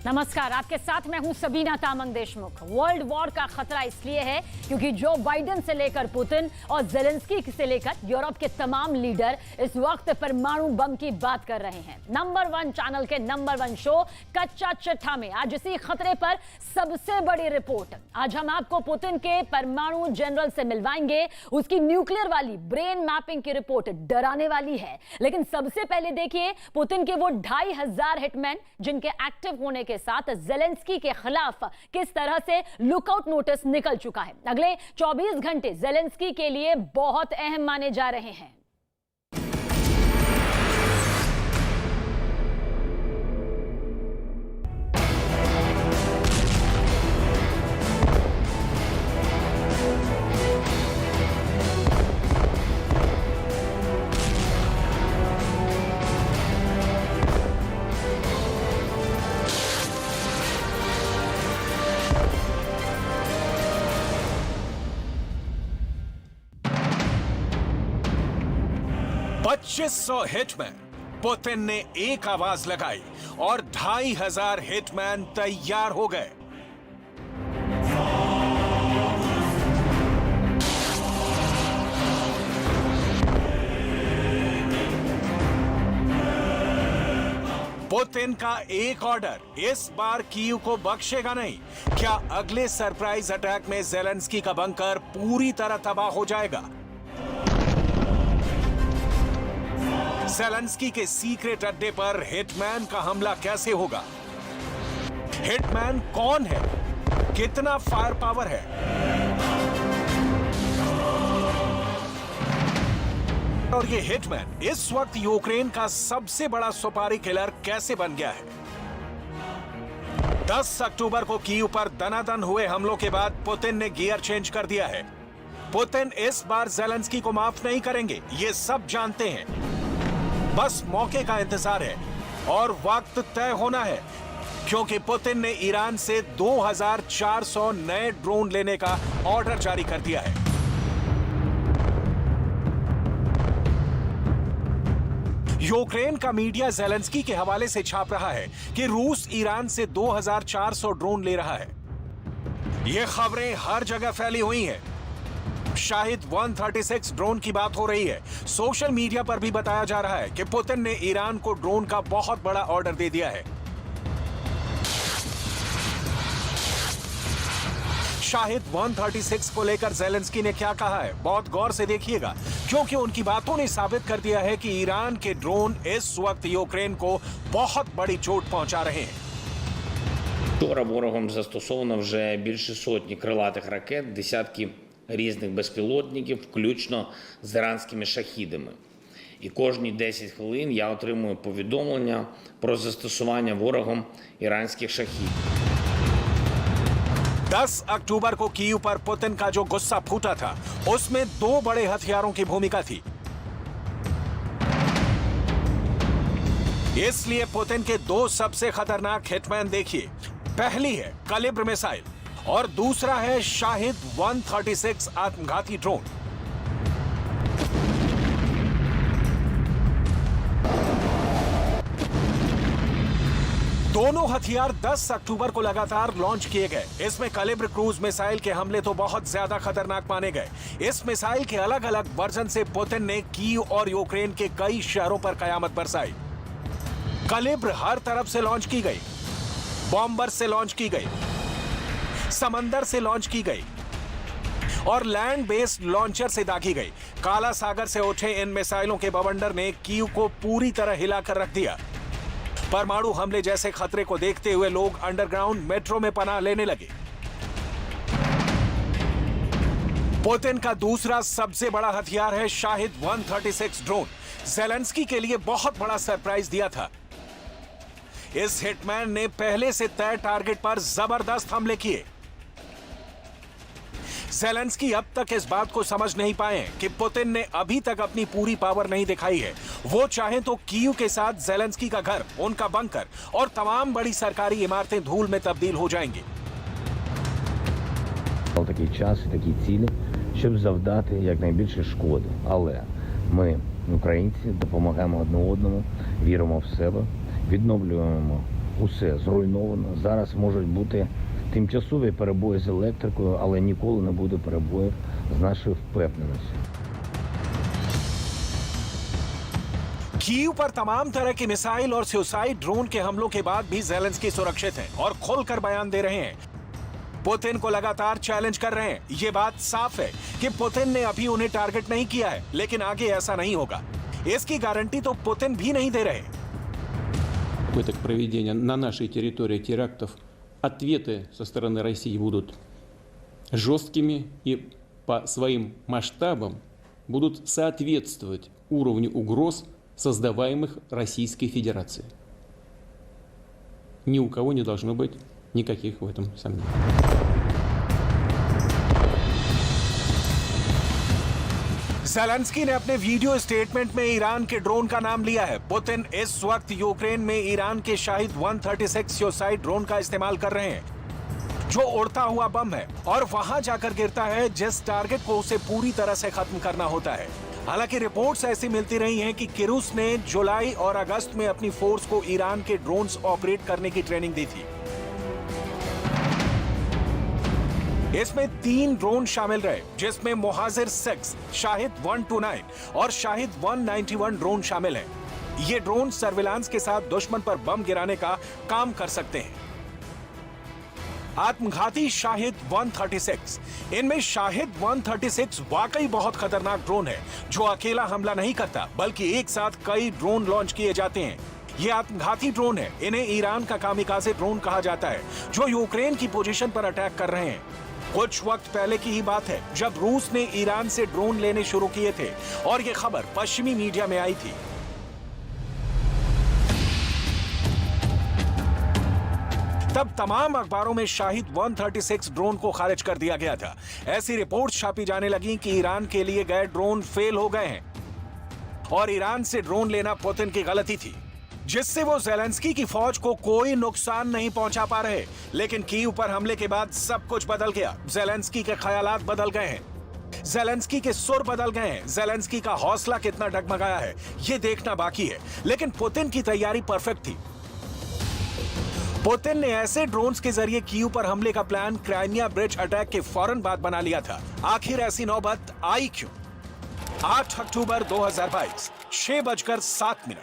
नमस्कार, आपके साथ मैं हूं सबीना तामंग देशमुख। वर्ल्ड वॉर का खतरा इसलिए है क्योंकि जो बाइडेन से लेकर पुतिन और जेलेंस्की से लेकर यूरोप के तमाम लीडर इस वक्त परमाणु बम की बात कर रहे हैं। नंबर 1 चैनल के नंबर 1 शो कच्चा चिट्ठा में आज इसी खतरे पर सबसे बड़ी रिपोर्ट। आज हम आपको पुतिन के परमाणु जनरल से मिलवाएंगे। उसकी न्यूक्लियर वाली ब्रेन मैपिंग की रिपोर्ट डराने वाली है। लेकिन सबसे पहले देखिए पुतिन के वो 2500 हिटमैन जिनके एक्टिव होने के साथ जेलेंस्की के खिलाफ किस तरह से लुकआउट नोटिस निकल चुका है। अगले 24 घंटे जेलेंस्की के लिए बहुत अहम माने जा रहे हैं। $2500 हिटमैन, पुतिन ने एक आवाज लगाई और 2500 हिटमैन तैयार हो गए। पुतिन का एक ऑर्डर इस बार कीव को बख्शेगा नहीं। क्या अगले सरप्राइज अटैक में जेलेंस्की का बंकर पूरी तरह तबाह हो जाएगा? जेलेंस्की के सीक्रेट अड्डे पर हिटमैन का हमला कैसे होगा? हिटमैन कौन है? कितना फायर पावर है? और ये हिटमैन इस वक्त यूक्रेन का सबसे बड़ा सुपारी किलर कैसे बन गया है? 10 अक्टूबर को कीव पर दनादन हुए हमलों के बाद पुतिन ने गियर चेंज कर दिया है। पुतिन इस बार जेलेंस्की को माफ नहीं करेंगे, ये सब जानते हैं। बस मौके का इंतजार है और वक्त तय होना है, क्योंकि पुतिन ने ईरान से 2400 नए ड्रोन लेने का ऑर्डर जारी कर दिया है। यूक्रेन का मीडिया जेलेंस्की के हवाले से छाप रहा है कि रूस ईरान से 2400 ड्रोन ले रहा है। ये खबरें हर जगह फैली हुई हैं। शाहिद 136 ड्रोन की बात हो रही है। सोशल मीडिया पर भी बताया जा रहा है कि पुतिन ने ईरान को ड्रोन का बहुत बड़ा ऑर्डर दे दिया है। शाहिद 136 को लेकर जेलेंस्की ने क्या कहा है, बहुत गौर से देखिएगा, क्योंकि उनकी बातों ने साबित कर दिया है कि ईरान के ड्रोन इस वक्त यूक्रेन को बहुत बड़ी चोट पहुंचा रहे हैं। Вчора ворогом застосовано вже більше сотні крилатих ракет, десятки різних безпілотників, включно з іранськими шахідами. І кожні 10 хвилин я отримую повідомлення про застосування ворогом іранських шахідів. 10 अक्टूबर को कीव पर पुतिन का जो गुस्सा फूटा था, उसमें 2 बड़े हथियारों की भूमिका थी। इसलिए पुतिन के 2 सबसे खतरनाक हिटमैन देखिए। पहली है कलिब्र मिसाइल और दूसरा है शाहिद 136 आत्मघाती ड्रोन। दोनों हथियार 10 अक्टूबर को लगातार लॉन्च किए गए। इसमें कलिब्र क्रूज मिसाइल के हमले तो बहुत ज्यादा खतरनाक माने गए। इस मिसाइल के अलग अलग वर्जन से पुतिन ने कीव और यूक्रेन के कई शहरों पर कयामत बरसाई। कलिब्र हर तरफ से लॉन्च की गई, बॉम्बर से लॉन्च की गई, समंदर से लॉन्च की गई और लैंड बेस्ड लॉन्चर से दागी गई। काला सागर से उठे इन मिसाइलों के बवंडर ने कीव को पूरी तरह हिलाकर रख दिया। परमाणु हमले जैसे खतरे को देखते हुए लोग अंडरग्राउंड मेट्रो में पनाह लेने लगे। पुतिन का दूसरा सबसे बड़ा हथियार है शाहिद 136 ड्रोन। जेलेंस्की के लिए बहुत बड़ा सरप्राइज दिया था। इस हिटमैन ने पहले से तय टारगेट पर जबरदस्त हमले किए। जेलेंस्की अब तक इस बात को समझ नहीं पाए कि पुतिन ने अभी तक अपनी पूरी पावर नहीं दिखाई है। वो चाहें तो कीव के साथ जेलेंस्की का घर, उनका बंकर और तमाम बड़ी सरकारी इमारतें धूल में तब्दील हो जाएंगी। Такий час і такі цілі, щоб завдати якнайбільше шкоди. Але ми, українці, допомагаємо одне одному, віримо в себе, відновлюємо усе зруйновано. Зараз можуть бути тимчасові перебої з електрикою, але ніколи не буде перебоїв з нашою впевненістю. कीव पर तमाम तरह के मिसाइल और सुसाइड ड्रोन के हमलों के बाद भी ज़ेलेंस्की सुरक्षित हैं और खुलकर बयान दे रहे हैं। पुतिन को लगातार चैलेंज कर रहे हैं। ये बात साफ है कि पुतिन ने अभी उन्हें टारगेट नहीं किया है, लेकिन आगे ऐसा नहीं होगा। इसकी गारंटी तो पुतिन भी नहीं दे रहे। Попыток проведения на нашей территории терактов, ответы со стороны России будут жесткими и по своим масштабам будут соответствовать уровню угроз, создаваемых Российской Федерацией. Ни у кого не должно быть никаких в этом сомнений. ज़ेलेंस्की ने अपने वीडियो स्टेटमेंट में ईरान के ड्रोन का नाम लिया है। पुतिन इस वक्त यूक्रेन में ईरान के शाहिद 136 सुसाइड ड्रोन का इस्तेमाल कर रहे हैं, जो उड़ता हुआ बम है और वहां जाकर गिरता है जिस टारगेट को उसे पूरी तरह से खत्म करना होता है। हालांकि रिपोर्ट्स ऐसी मिलती रही हैं कि किरूस ने जुलाई और अगस्त में अपनी फोर्स को ईरान के ड्रोन्स ऑपरेट करने की ट्रेनिंग दी थी। इसमें 3 ड्रोन शामिल रहे, जिसमें मुहाजिर 6, शाहिद 129 और शाहिद 191 ड्रोन शामिल हैं। ये ड्रोन सर्विलांस के साथ दुश्मन पर बम गिराने का काम कर सकते हैं। आत्मघाती शाहिद 136, इनमें शाहिद 136 वाकई बहुत खतरनाक ड्रोन है, जो अकेला हमला नहीं करता बल्कि एक साथ कई ड्रोन लॉन्च किए जाते हैं। ये आत्मघाती ड्रोन है। इन्हें ईरान का कामिकाज़े ड्रोन कहा जाता है, जो यूक्रेन की पोजीशन पर अटैक कर रहे हैं। कुछ वक्त पहले की ही बात है जब रूस ने ईरान से ड्रोन लेने शुरू किए थे और ये खबर पश्चिमी मीडिया में आई थी। तब तमाम अखबारों में शाहिद 136 ड्रोन को खारिज कर दिया गया था। ऐसी रिपोर्ट्स छापी जाने लगी कि ईरान के लिए गए ड्रोन फेल हो गए हैं और ईरान से ड्रोन लेना पुतिन की गलती थी, जिससे वो ज़ेलेंस्की की फौज को कोई नुकसान नहीं पहुंचा पा रहे। लेकिन कीव पर हमले के बाद सब कुछ बदल गया। ज़ेलेंस्की के ख्यालात बदल गए हैं, ज़ेलेंस्की के सुर बदल गए हैं। ज़ेलेंस्की का हौसला कितना डगमगाया है ये देखना बाकी है, लेकिन पुतिन की तैयारी परफेक्ट थी। पुतिन ने ऐसे ड्रोन्स के जरिए कीव पर हमले का प्लान क्राइमिया ब्रिज अटैक के फौरन बाद बना लिया था। आखिर ऐसी नौबत आई क्यों? 8 अक्टूबर 2022, 6:07।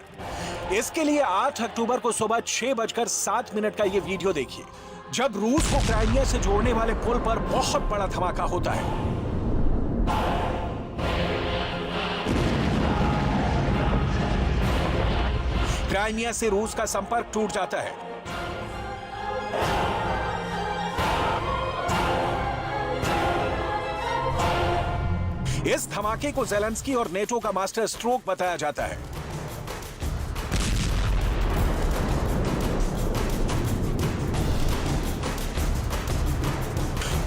इसके लिए 8 अक्टूबर को सुबह 6:07 का ये वीडियो देखिए, जब रूस को क्राइमिया से जोड़ने वाले पुल पर बहुत बड़ा धमाका होता है। क्राइमिया से रूस का संपर्क टूट जाता है। इस धमाके को ज़ेलेंस्की और नेटो का मास्टर स्ट्रोक बताया जाता है।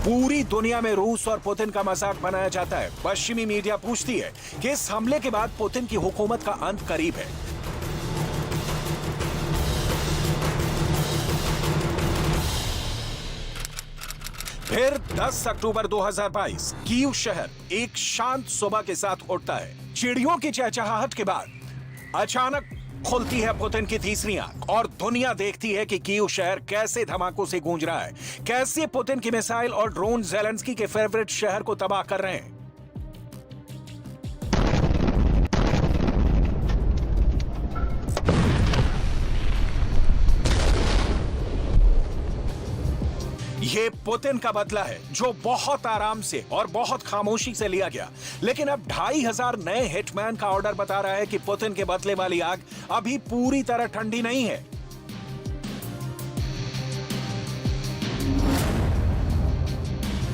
पूरी दुनिया में रूस और पुतिन का मजाक बनाया जाता है। पश्चिमी मीडिया पूछती है कि इस हमले के बाद पुतिन की हुकूमत का अंत करीब है। फिर 10 अक्टूबर 2022, कीव शहर एक शांत सुबह के साथ उठता है। चिड़ियों की चहचहाहट के बाद अचानक खुलती है पुतिन की तीसरी आंख और दुनिया देखती है कि कीव शहर कैसे धमाकों से गूंज रहा है, कैसे पुतिन की मिसाइल और ड्रोन ज़ेलेंस्की के फेवरेट शहर को तबाह कर रहे हैं। ये पुतिन का बदला है, जो बहुत आराम से और बहुत खामोशी से लिया गया। लेकिन अब 2500 नए हिटमैन का ऑर्डर बता रहा है कि पुतिन के बदले वाली आग अभी पूरी तरह ठंडी नहीं है।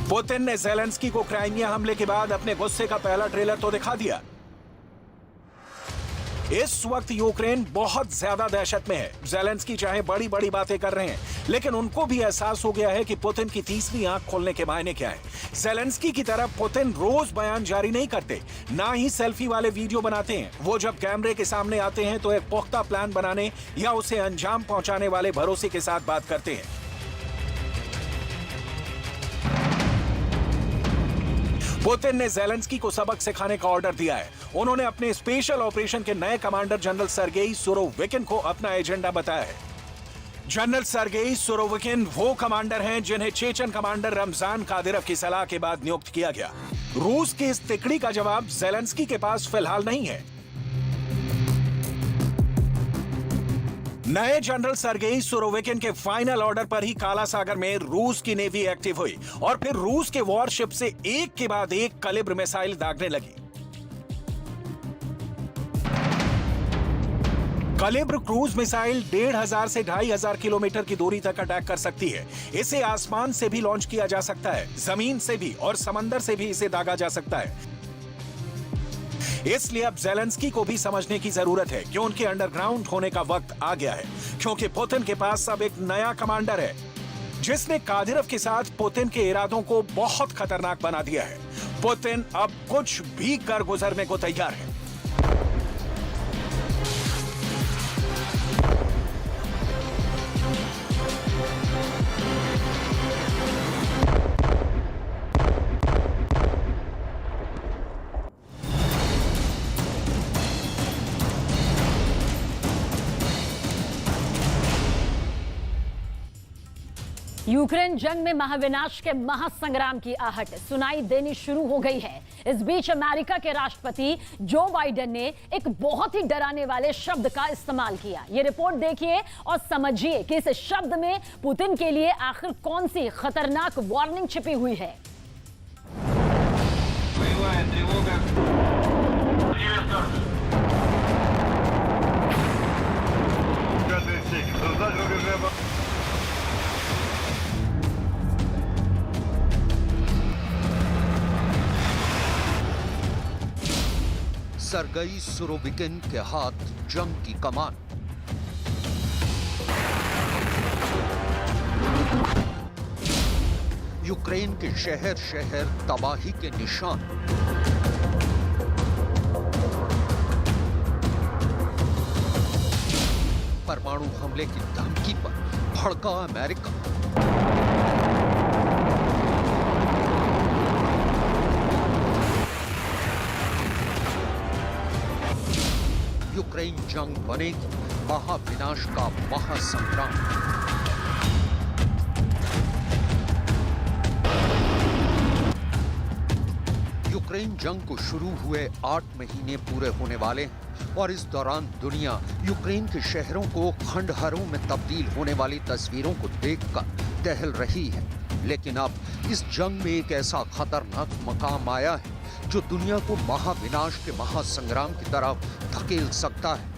पुतिन ने ज़ेलेंस्की को क्राइमिया हमले के बाद अपने गुस्से का पहला ट्रेलर तो दिखा दिया। इस वक्त यूक्रेन बहुत ज्यादा दहशत में है। ज़ेलेंस्की चाहे बड़ी बड़ी बातें कर रहे हैं, लेकिन उनको भी एहसास हो गया है कि पुतिन की तीसरी आंख खोलने के मायने क्या है। ज़ेलेंस्की की तरह पुतिन रोज बयान जारी नहीं करते, ना ही सेल्फी वाले वीडियो बनाते हैं। वो जब कैमरे के सामने आते हैं तो एक पुख्ता प्लान बनाने या उसे अंजाम पहुंचाने वाले भरोसे के साथ बात करते हैं। पुतिन ने ज़ेलेंस्की को सबक सिखाने का ऑर्डर दिया है। उन्होंने अपने स्पेशल ऑपरेशन के नए कमांडर जनरल सर्गेई सुरोविकिन को अपना एजेंडा बताया है। जनरल सर्गेई सुरोविकिन वो कमांडर हैं जिन्हें चेचन कमांडर रमजान कादिरव की सलाह के बाद नियुक्त किया गया। रूस की इस तिकड़ी का जवाब ज़ेलेंस्की के पास फिलहाल नहीं है। नए जनरल सर्गेई सुरोविकिन के फाइनल ऑर्डर पर ही काला सागर में रूस की नेवी एक्टिव हुई और फिर रूस के वॉरशिप से एक के बाद एक कैलिब्र मिसाइल दागने लगी। कैलिब्र क्रूज मिसाइल 1,500 से 2,500 किलोमीटर की दूरी तक अटैक कर सकती है। इसे आसमान से भी लॉन्च किया जा सकता है, जमीन से भी और समंदर से भी इसे दागा जा सकता है। इसलिए अब ज़ेलेंस्की को भी समझने की जरूरत है कि उनके अंडरग्राउंड होने का वक्त आ गया है, क्योंकि पुतिन के पास अब एक नया कमांडर है जिसने कादिरव के साथ पुतिन के इरादों को बहुत खतरनाक बना दिया है। पुतिन अब कुछ भी कर गुजरने को तैयार है। यूक्रेन जंग में महाविनाश के महासंग्राम की आहट सुनाई देनी शुरू हो गई है। इस बीच अमेरिका के राष्ट्रपति जो बाइडेन ने एक बहुत ही डराने वाले शब्द का इस्तेमाल किया। ये रिपोर्ट देखिए और समझिए कि इस शब्द में पुतिन के लिए आखिर कौन सी खतरनाक वार्निंग छिपी हुई है। सर्गेई सुरोविकिन के हाथ जंग की कमान। यूक्रेन के शहर शहर तबाही के निशान। परमाणु हमले की धमकी पर भड़का अमेरिका। यूक्रेन जंग बनेगी महाविनाश का महासंग्राम। यूक्रेन जंग को शुरू हुए 8 महीने पूरे होने वाले हैं और इस दौरान दुनिया यूक्रेन के शहरों को खंडहरों में तब्दील होने वाली तस्वीरों को देखकर दहल रही है। लेकिन अब इस जंग में एक ऐसा खतरनाक मकाम आया है जो दुनिया को महाविनाश के महासंग्राम की तरफ धकेल सकता है।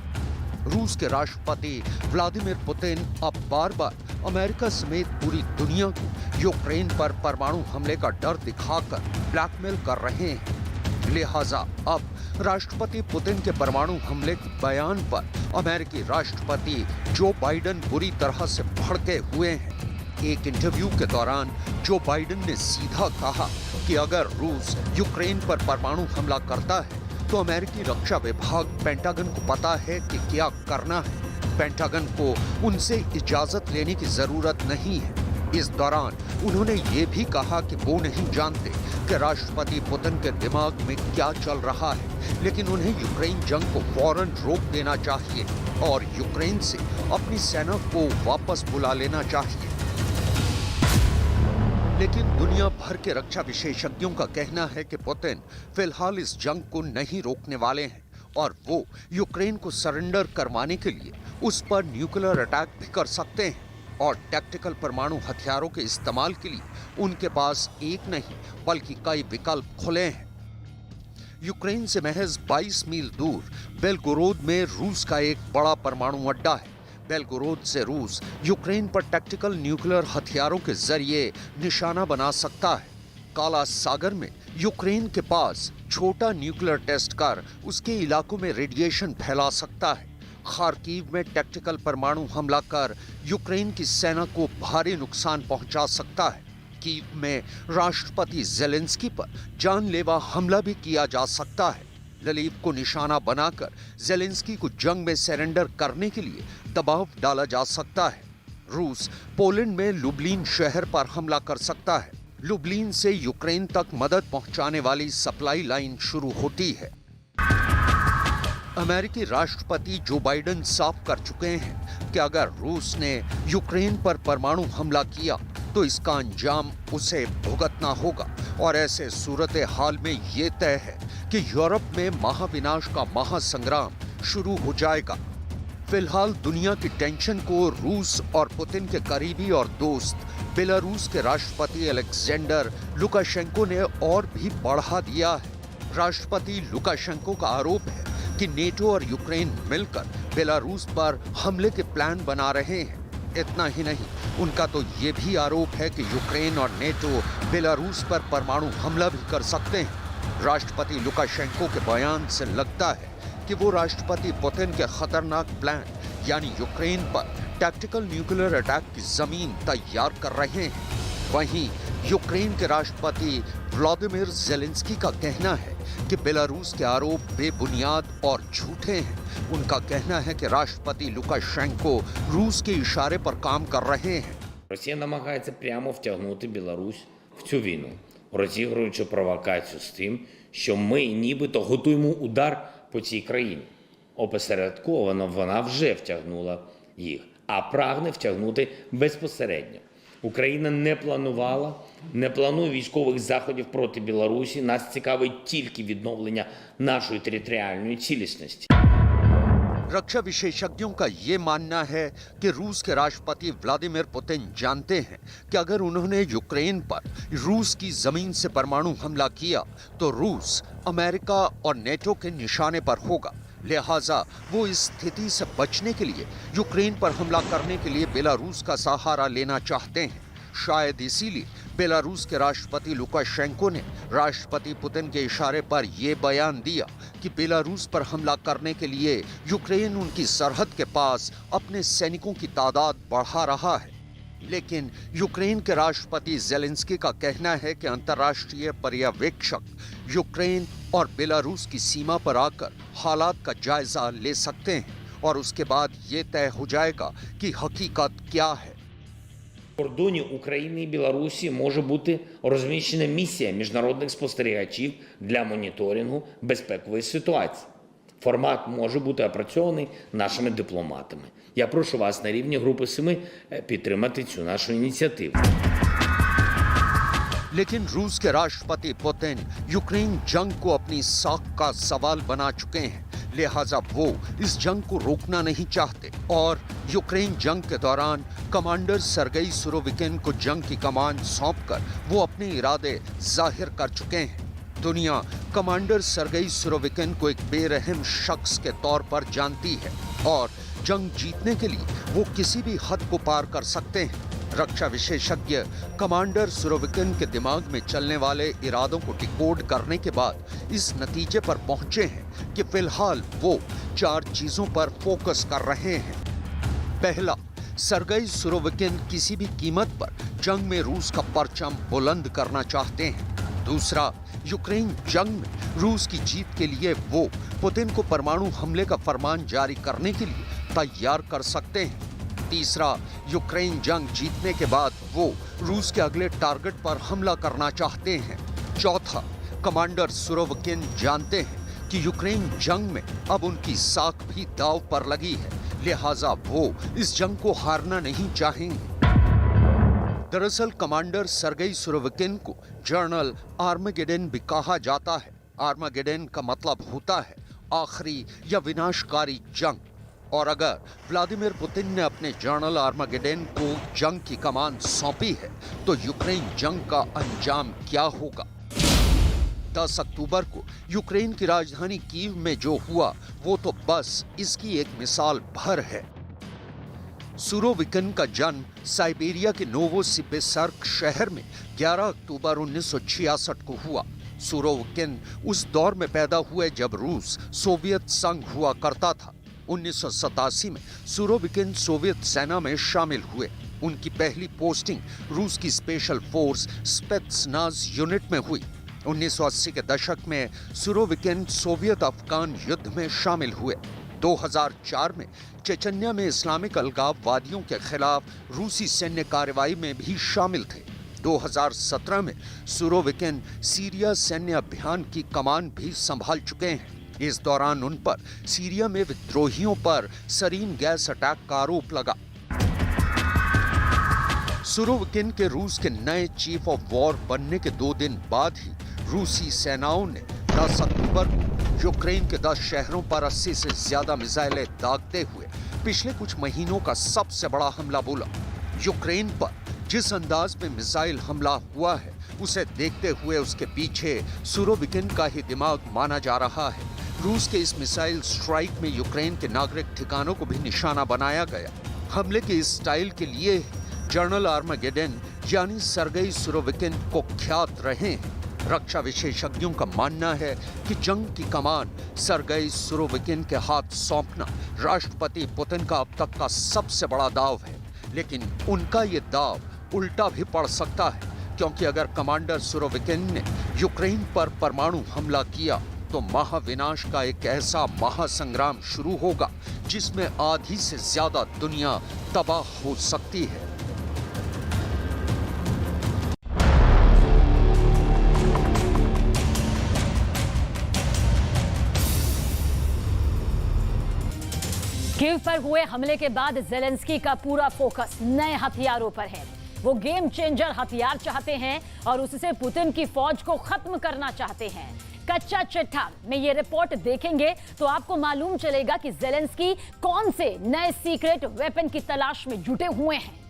रूस के राष्ट्रपति व्लादिमीर पुतिन अब बार बार अमेरिका समेत पूरी दुनिया को यूक्रेन पर परमाणु हमले का डर दिखाकर ब्लैकमेल कर रहे हैं। लिहाजा अब राष्ट्रपति पुतिन के परमाणु हमले के बयान पर अमेरिकी राष्ट्रपति जो बाइडेन बुरी तरह से भड़के हुए हैं। एक इंटरव्यू के दौरान जो बाइडेन ने सीधा कहा कि अगर रूस यूक्रेन पर परमाणु हमला करता है तो अमेरिकी रक्षा विभाग पेंटागन को पता है कि क्या करना है। पेंटागन को उनसे इजाजत लेने की जरूरत नहीं है। इस दौरान उन्होंने ये भी कहा कि वो नहीं जानते कि राष्ट्रपति पुतिन के दिमाग में क्या चल रहा है, लेकिन उन्हें यूक्रेन जंग को फौरन रोक देना चाहिए और यूक्रेन से अपनी सेना को वापस बुला लेना चाहिए। लेकिन दुनिया भर के रक्षा विशेषज्ञों का कहना है कि पुतिन फिलहाल इस जंग को नहीं रोकने वाले हैं और वो यूक्रेन को सरेंडर करवाने के लिए उस पर न्यूक्लियर अटैक भी कर सकते हैं और टैक्टिकल परमाणु हथियारों के इस्तेमाल के लिए उनके पास एक नहीं बल्कि कई विकल्प खुले हैं। यूक्रेन से महज 22 मील दूर बेलगोरोद में रूस का एक बड़ा परमाणु अड्डा है। बेलगोरोद से रूस यूक्रेन पर टैक्टिकल न्यूक्लियर हथियारों के जरिए निशाना बना सकता है। काला सागर में यूक्रेन के पास छोटा न्यूक्लियर टेस्ट कर उसके इलाकों में रेडिएशन फैला सकता है। खार्किव में टैक्टिकल परमाणु हमला कर यूक्रेन की सेना को भारी नुकसान पहुंचा सकता है। कीव में राष्ट्रपति ज़ेलेंस्की पर जानलेवा हमला भी किया जा सकता है। ललीव को निशाना बनाकर ज़ेलेंस्की को जंग में सरेंडर करने के लिए दबाव डाला जा सकता है। रूस पोलैंड में लुब्लिन शहर पर हमला कर सकता है। लुब्लिन से यूक्रेन तक मदद पहुंचाने वाली सप्लाई लाइन शुरू होती है। अमेरिकी राष्ट्रपति जो बाइडेन साफ कर चुके हैं कि अगर रूस ने यूक्रेन पर परमाणु हमला किया तो इसका अंजाम उसे भुगतना होगा और ऐसे सूरत हाल में ये तय है कि यूरोप में महाविनाश का महासंग्राम शुरू हो जाएगा। फिलहाल दुनिया की टेंशन को रूस और पुतिन के करीबी और दोस्त बेलारूस के राष्ट्रपति अलेक्जेंडर लुकाशेंको ने और भी बढ़ा दिया है। राष्ट्रपति लुकाशेंको का आरोप है कि नेटो और यूक्रेन मिलकर बेलारूस पर हमले के प्लान बना रहे हैं। इतना ही नहीं, उनका तो ये भी आरोप है कि यूक्रेन और नेटो बेलारूस पर परमाणु हमला भी कर सकते हैं। राष्ट्रपति लुकाशेंको के बयान से लगता है कि वो राष्ट्रपति पुतिन के खतरनाक प्लान यानी यूक्रेन पर टैक्टिकल न्यूक्लियर अटैक की जमीन तैयार कर रहे हैं। वहीं यूक्रेन के राष्ट्रपति व्लादिमीर ज़ेलेंस्की का कहना है कि बेलारूस के आरोप बेबुनियाद और झूठे हैं। उनका कहना है कि राष्ट्रपति लुकाशेंको रूस के इशारे पर काम कर रहे हैं। Росія намагається прямо втягнути Білорусь в цю війну, розігруючи провокацію з тим, що ми нібито готуємо удар по цій країні. Опосередковано вона вже втягнула їх, а прагне втягнути безпосередньо. Україна не планує військових заходів проти Білорусі. Нас цікавить тільки відновлення нашої територіальної цілісності. रक्षा विशेषज्ञों का ये मानना है कि रूस के राष्ट्रपति व्लादिमीर पुतिन जानते हैं कि अगर उन्होंने यूक्रेन पर रूस की जमीन से परमाणु हमला किया तो रूस अमेरिका और नेटो के निशाने पर होगा। लिहाजा वो इस स्थिति से बचने के लिए यूक्रेन पर हमला करने के लिए बेलारूस का सहारा लेना चाहते हैं। शायद इसीलिए बेलारूस के राष्ट्रपति लुकाशेंको ने राष्ट्रपति पुतिन के इशारे पर यह बयान दिया कि बेलारूस पर हमला करने के लिए यूक्रेन उनकी सरहद के पास अपने सैनिकों की तादाद बढ़ा रहा है। लेकिन यूक्रेन के राष्ट्रपति ज़ेलेंस्की का कहना है कि अंतर्राष्ट्रीय पर्यवेक्षक यूक्रेन और बेलारूस की सीमा पर आकर हालात का जायजा ले सकते हैं और उसके बाद ये तय हो जाएगा कि हकीकत क्या है। В кордоні України і Білорусі може бути розміщена місія міжнародних спостерігачів для моніторингу безпекової ситуації. Формат може бути опрацьований нашими дипломатами. Я прошу вас на рівні Групи 7 підтримати цю нашу ініціативу. लेकिन रूस के राष्ट्रपति पुतिन यूक्रेन जंग को अपनी साख का सवाल बना चुके हैं। लिहाजा वो इस जंग को रोकना नहीं चाहते और यूक्रेन जंग के दौरान कमांडर सर्गेई सुरोविकिन को जंग की कमान सौंपकर वो अपने इरादे जाहिर कर चुके हैं। दुनिया कमांडर सर्गेई सुरोविकिन को एक बेरहम शख्स के तौर पर जानती है और जंग जीतने के लिए वो किसी भी हद को पार कर सकते हैं। रक्षा विशेषज्ञ कमांडर सुरोविकिन के दिमाग में चलने वाले इरादों को डिकोड करने के बाद इस नतीजे पर पहुंचे हैं कि फिलहाल वो 4 चीजों पर फोकस कर रहे हैं। पहला, सर्गेई सुरोविकिन किसी भी कीमत पर जंग में रूस का परचम बुलंद करना चाहते हैं। दूसरा, यूक्रेन जंग में रूस की जीत के लिए वो पुतिन को परमाणु हमले का फरमान जारी करने के लिए तैयार कर सकते हैं। तीसरा, यूक्रेन जंग जीतने के बाद वो रूस के अगले टारगेट पर हमला करना चाहते हैं। चौथा, कमांडर सुरोविकिन जानते हैं कि यूक्रेन जंग में अब उनकी साख भी दांव पर लगी है, लिहाजा वो इस जंग को हारना नहीं चाहेंगे। दरअसल कमांडर सर्गेई सुरोविकिन को जनरल आर्मागेडन भी कहा जाता है। आर्मागेडन का मतलब होता है आखिरी या विनाशकारी जंग। और अगर व्लादिमीर पुतिन ने अपने जनरल आर्मागेडन को जंग की कमान सौंपी है तो यूक्रेन जंग का अंजाम क्या होगा? 10 अक्टूबर को यूक्रेन की राजधानी कीव में जो हुआ वो तो बस इसकी एक मिसाल भर है। सुरोविकिन का जन्म साइबेरिया के नोवोसिबिर्स्क शहर में 11 अक्टूबर 1966 को हुआ। सुरोविकिन उस दौर में पैदा हुए जब रूस सोवियत संघ हुआ करता था। 1987 में सुरोविकिन सोवियत सेना में शामिल हुए। उनकी पहली पोस्टिंग रूस की स्पेशल फोर्स स्पेत्सनाज यूनिट में हुई। 1980 के दशक में सुरोविकिन सोवियत अफगान युद्ध में शामिल हुए। 2004 में चेचन्या में इस्लामिक अलगाववादियों के खिलाफ रूसी सैन्य कार्रवाई में भी शामिल थे। 2017 में सुरोविकिन सीरिया सैन्य अभियान की कमान भी संभाल चुके हैं। इस दौरान उन पर सीरिया में विद्रोहियों पर सरीन गैस अटैक का आरोप लगा। सुरोविकिन के रूस के नए चीफ ऑफ वॉर बनने के 2 दिन बाद ही रूसी सेनाओं ने 10 अक्टूबर को यूक्रेन के 10 शहरों पर 80 से ज्यादा मिसाइलें दागते हुए पिछले कुछ महीनों का सबसे बड़ा हमला बोला। यूक्रेन पर जिस अंदाज में मिसाइल हमला हुआ है उसे देखते हुए उसके पीछे सुरोविकिन का ही दिमाग माना जा रहा है। रूस के इस मिसाइल स्ट्राइक में यूक्रेन के नागरिक ठिकानों को भी निशाना बनाया गया। हमले के इस स्टाइल के लिए जनरल आर्मागेडन यानी सर्गेई सुरोविकिन को ख्यात रहे हैं। रक्षा विशेषज्ञों का मानना है कि जंग की कमान सर्गेई सुरोविकिन के हाथ सौंपना राष्ट्रपति पुतिन का अब तक का सबसे बड़ा दाव है। लेकिन उनका ये दाव उल्टा भी पड़ सकता है, क्योंकि अगर कमांडर सुरोविकिन ने यूक्रेन पर परमाणु हमला किया तो महाविनाश का एक ऐसा महासंग्राम शुरू होगा जिसमें आधी से ज्यादा दुनिया तबाह हो सकती है। कीव पर हुए हमले के बाद ज़ेलेंस्की का पूरा फोकस नए हथियारों पर है। वो गेम चेंजर हथियार चाहते हैं और उससे पुतिन की फौज को खत्म करना चाहते हैं। कच्चा चिट्ठा में ये रिपोर्ट देखेंगे तो आपको मालूम चलेगा कि ज़ेलेंस्की कौन से नए सीक्रेट वेपन की तलाश में जुटे हुए हैं।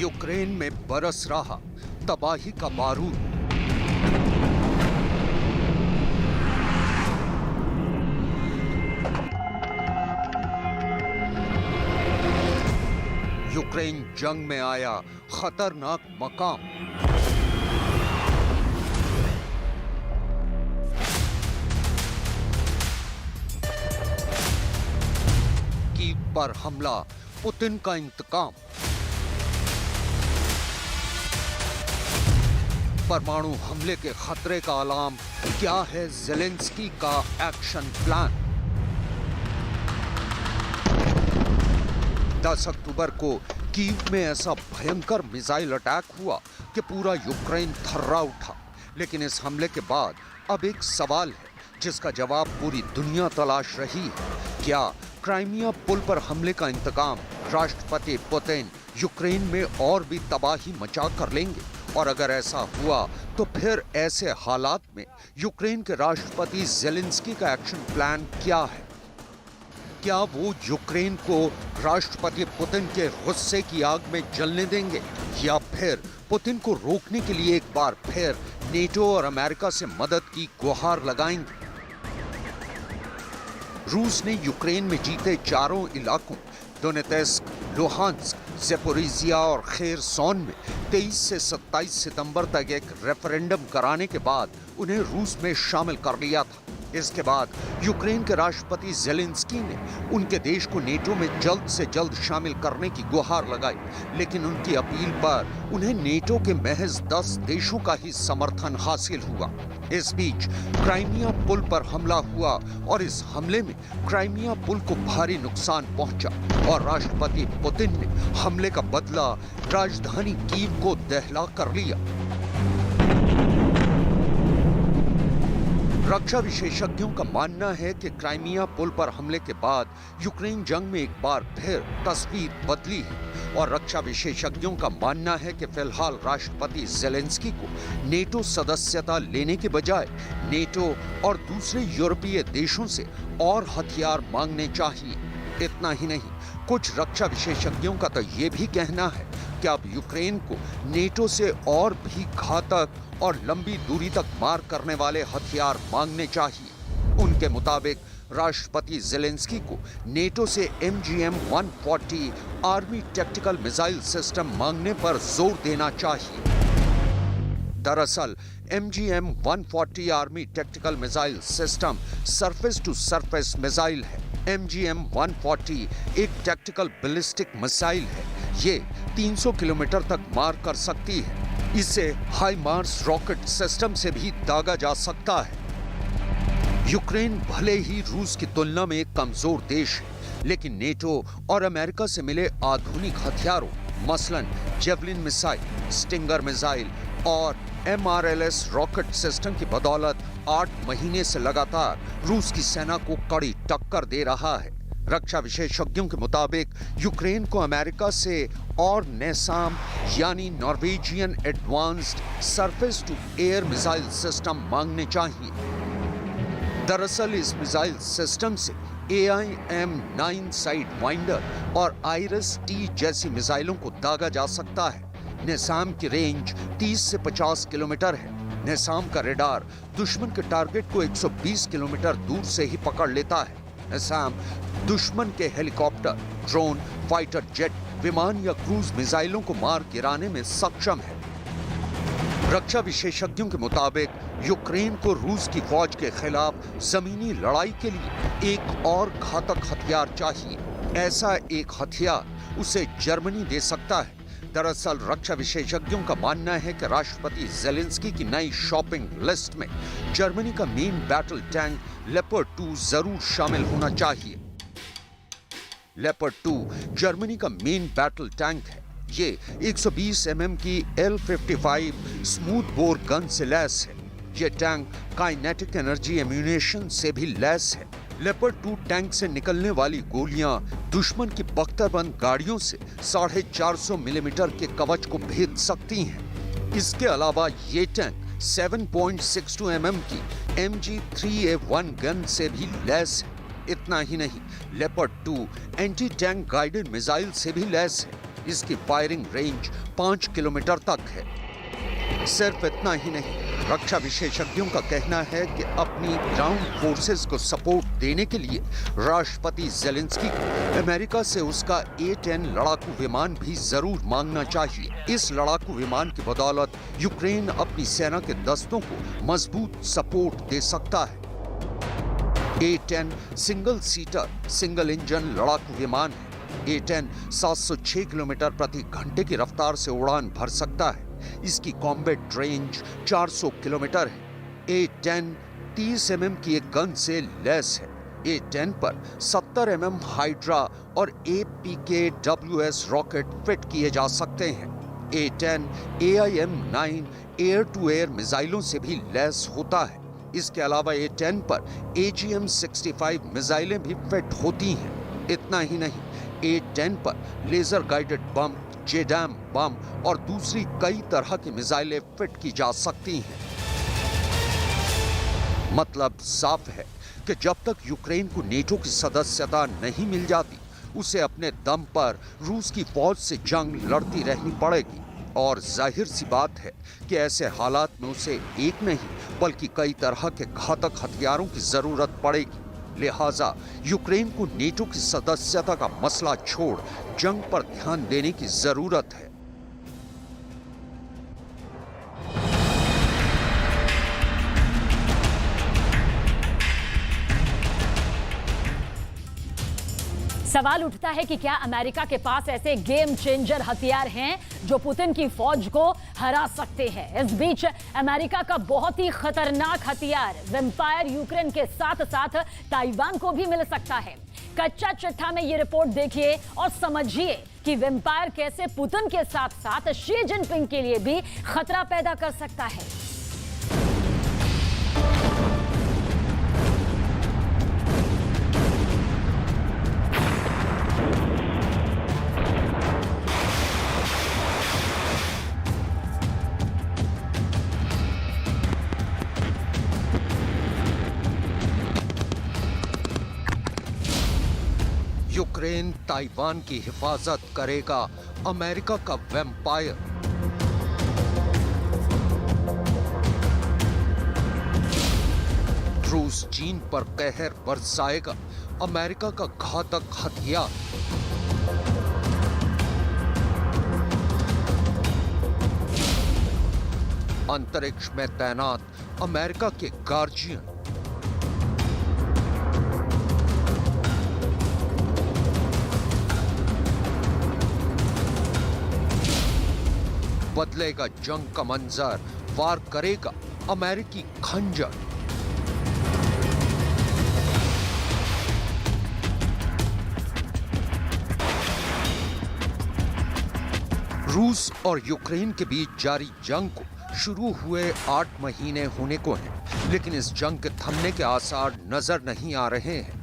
यूक्रेन में बरस रहा तबाही का बारूद। यूक्रेन जंग में आया खतरनाक मकाम। कीव पर हमला, पुतिन का इंतकाम। परमाणु हमले के खतरे का अलार्म। क्या है ज़ेलेंस्की का एक्शन प्लान? 10 अक्टूबर को कीव में ऐसा भयंकर मिसाइल अटैक हुआ कि पूरा यूक्रेन थर्रा उठा। लेकिन इस हमले के बाद अब एक सवाल है जिसका जवाब पूरी दुनिया तलाश रही है। क्या क्राइमिया पुल पर हमले का इंतकाम राष्ट्रपति पुतिन यूक्रेन में और भी तबाही मचा कर लेंगे? और अगर ऐसा हुआ तो फिर ऐसे हालात में यूक्रेन के राष्ट्रपति ज़ेलेंस्की का एक्शन प्लान क्या है? क्या वो यूक्रेन को राष्ट्रपति पुतिन के गुस्से की आग में जलने देंगे, या फिर पुतिन को रोकने के लिए एक बार फिर नेटो और अमेरिका से मदद की गुहार लगाएंगे? रूस ने यूक्रेन में जीते चारों इलाकों दोनेत्स्क, लुहांस्क, ज़ेपोरिजिया और खेरसोन में 23 से 27 सितंबर तक एक रेफरेंडम कराने के बाद उन्हें रूस में शामिल कर लिया था। इसके बाद यूक्रेन के राष्ट्रपति ज़ेलेंस्की ने उनके देश को नेटो में जल्द से जल्द शामिल करने की गुहार लगाई, लेकिन उनकी अपील पर उन्हें नेटो के महज 10 देशों का ही समर्थन हासिल हुआ। इस बीच क्राइमिया पुल पर हमला हुआ और इस हमले में क्राइमिया पुल को भारी नुकसान पहुंचा और राष्ट्रपति पुतिन ने हमले का बदला राजधानी कीव को दहला कर लिया। रक्षा विशेषज्ञों का मानना है कि क्राइमिया पुल पर हमले के बाद यूक्रेन जंग में एक बार फिर तस्वीर बदली है और रक्षा विशेषज्ञों का मानना है कि फिलहाल राष्ट्रपति ज़ेलेंस्की को नेटो सदस्यता लेने के बजाय नेटो और दूसरे यूरोपीय देशों से और हथियार मांगने चाहिए। इतना ही नहीं, कुछ रक्षा विशेषज्ञों का तो ये भी कहना है कि अब यूक्रेन को नेटो से और भी घातक और लंबी दूरी तक मार करने वाले हथियार मांगने चाहिए। उनके मुताबिक राष्ट्रपति ज़ेलेंस्की को नेटो से MGM-140 army tactical missile system मांगने पर जोर देना चाहिए। दरअसल MGM-140 army tactical missile system surface to surface missile है। MGM-140 एक टैक्टिकल बैलिस्टिक मिसाइल है। ये 300 किलोमीटर तक मार कर सकती है। इसे हाई मार्स रॉकेट सिस्टम से भी दागा जा सकता है। यूक्रेन भले ही रूस की तुलना में एक कमजोर देश है, लेकिन नेटो और अमेरिका से मिले आधुनिक हथियारों मसलन जेवलिन मिसाइल, स्टिंगर मिसाइल और MRLS रॉकेट सिस्टम की बदौलत 8 महीने से लगातार रूस की सेना को कड़ी टक्कर दे रहा है। रक्षा विशेषज्ञों के मुताबिक यूक्रेन को अमेरिका से और NASAM यानी Norwegian advanced surface to air missile system मांगने चाहिए। दरअसल इस मिसाइल सिस्टम से AIM-9 साइड वाइंडर और IRIS-T जैसी मिसाइलों को दागा जा सकता है। NASAM की रेंज 30 से 50 किलोमीटर है। NASAM का रेडार दुश्मन के टारगेट को 120 किलोमीटर दूर से ही पकड़ लेता है। NASAM दुश्मन के हेलीकॉप्टर, ड्रोन, फाइटर जेट, विमान या क्रूज मिसाइलों को मार गिराने में सक्षम है। रक्षा विशेषज्ञों के मुताबिक यूक्रेन को रूस की फौज के खिलाफ जमीनी लड़ाई के लिए एक और घातक हथियार चाहिए। ऐसा एक हथियार उसे जर्मनी दे सकता है। दरअसल रक्षा विशेषज्ञों का मानना है कि राष्ट्रपति ज़ेलेंस्की की नई शॉपिंग लिस्ट में जर्मनी का मेन बैटल टैंक लेपर्ड 2 जरूर शामिल होना चाहिए। लेपर्ड 2 जर्मनी का मेन बैटल टैंक है। ये 120 mm की L55 स्मूथ बोर गन से लैस है। ये टैंक काइनेटिक एनर्जी एम्यूनेशन से भी लैस है। लेपर्ड 2 टैंक से निकलने वाली गोलियां दुश्मन की बख्तरबंद गाड़ियों से 450 मिलीमीटर के कवच को भेद सकती हैं। इसके अलावा ये टैंक 7.62 mm की MG3A1 गन से भी लैस है। इतना ही नहीं, leopard 2 anti tank guided missile से भी लैस है। इसकी फायरिंग रेंज 5 किलोमीटर तक है। सिर्फ इतना ही नहीं, रक्षा विशेषज्ञों का कहना है कि अपनी ग्राउंड फोर्सेस को सपोर्ट देने के लिए राष्ट्रपति ज़ेलेंस्की को अमेरिका से उसका A-10 लड़ाकू विमान भी जरूर मांगना चाहिए। इस लड़ाकू विमान की बदौलत यूक्रेन अपनी सेना के दस्तों को मजबूत सपोर्ट दे सकता है। A-10 single seater, single engine लड़ाकू विमान है। A-10 706 किलोमीटर प्रति घंटे की रफ्तार से उड़ान भर सकता है। इसकी कॉम्बैट रेंज 400 किलोमीटर है। A-10 30 mm की एक गन से लैस है। A-10 पर 70 mm हाइड्रा और APKWS रॉकेट फिट किए जा सकते हैं। A-10 AIM-9 air to air मिसाइलों से भी लैस होता है। इसके अलावा A-10 पर AGM-65 मिसाइलें भी फिट होती हैं। इतना ही नहीं, A-10 पर लेजर गाइडेड बम, JDAM बम और दूसरी कई तरह की मिसाइलें फिट की जा सकती हैं। मतलब साफ है कि जब तक यूक्रेन को नेटो की सदस्यता नहीं मिल जाती, उसे अपने दम पर रूस की फौज से जंग लड़ती रहनी पड़ेगी। और जाहिर सी बात है कि ऐसे हालात में उसे एक नहीं बल्कि कई तरह के घातक हथियारों की जरूरत पड़ेगी। लिहाजा यूक्रेन को नेटो की सदस्यता का मसला छोड़ जंग पर ध्यान देने की जरूरत है। सवाल उठता है कि क्या अमेरिका के पास ऐसे गेम चेंजर हथियार हैं जो पुतिन की फौज को हरा सकते हैं। इस बीच अमेरिका का बहुत ही खतरनाक हथियार वेम्पायर यूक्रेन के साथ साथ ताइवान को भी मिल सकता है। कच्चा चिट्ठा में ये रिपोर्ट देखिए और समझिए कि वेम्पायर कैसे पुतिन के साथ साथ शी जिनपिंग के लिए भी खतरा पैदा कर सकता है। यूक्रेन ताइवान की हिफाजत करेगा अमेरिका का वेम्पायर। रूस चीन पर कहर बरसाएगा अमेरिका का घातक हथियार। अंतरिक्ष में तैनात अमेरिका के गार्जियन। बदलेगा जंग का मंजर, वार करेगा अमेरिकी खंजर। रूस और यूक्रेन के बीच जारी जंग को शुरू हुए 8 महीने होने को हैं, लेकिन इस जंग के थमने के आसार नजर नहीं आ रहे हैं।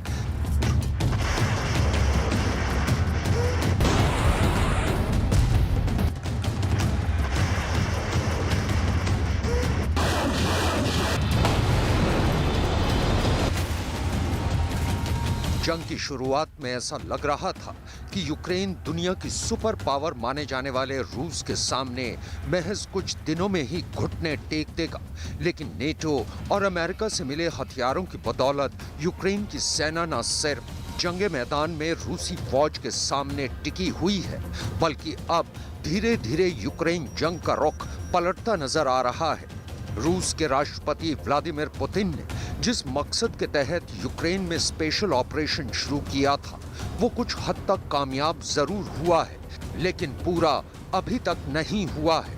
जंग की शुरुआत में ऐसा लग रहा था कि यूक्रेन दुनिया की सुपर पावर माने जाने वाले रूस के सामने महज कुछ दिनों में ही घुटने टेक देगा, लेकिन नेटो और अमेरिका से मिले हथियारों की बदौलत यूक्रेन की सेना न सिर्फ जंगे मैदान में रूसी फौज के सामने टिकी हुई है, बल्कि अब धीरे धीरे यूक्रेन जंग का रुख पलटता नजर आ रहा है। रूस के राष्ट्रपति व्लादिमीर पुतिन ने जिस मकसद के तहत यूक्रेन में स्पेशल ऑपरेशन शुरू किया था, वो कुछ हद तक कामयाब जरूर हुआ है, लेकिन पूरा अभी तक नहीं हुआ है।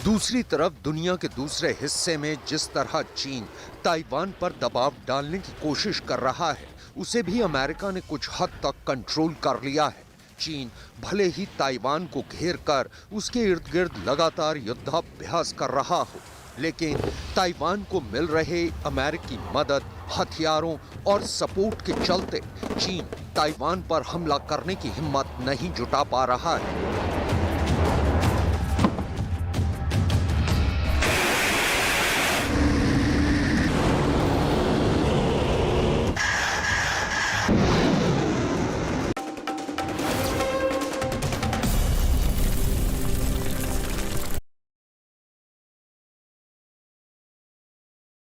दूसरी तरफ दुनिया के दूसरे हिस्से में जिस तरह चीन ताइवान पर दबाव डालने की कोशिश कर रहा है, उसे भी अमेरिका ने कुछ हद तक कंट्रोल कर लिया है। चीन भले ही ताइवान को घेर कर उसके इर्द गिर्द लगातार युद्धाभ्यास कर रहा हो, लेकिन ताइवान को मिल रहे अमेरिकी मदद, हथियारों और सपोर्ट के चलते चीन ताइवान पर हमला करने की हिम्मत नहीं जुटा पा रहा है।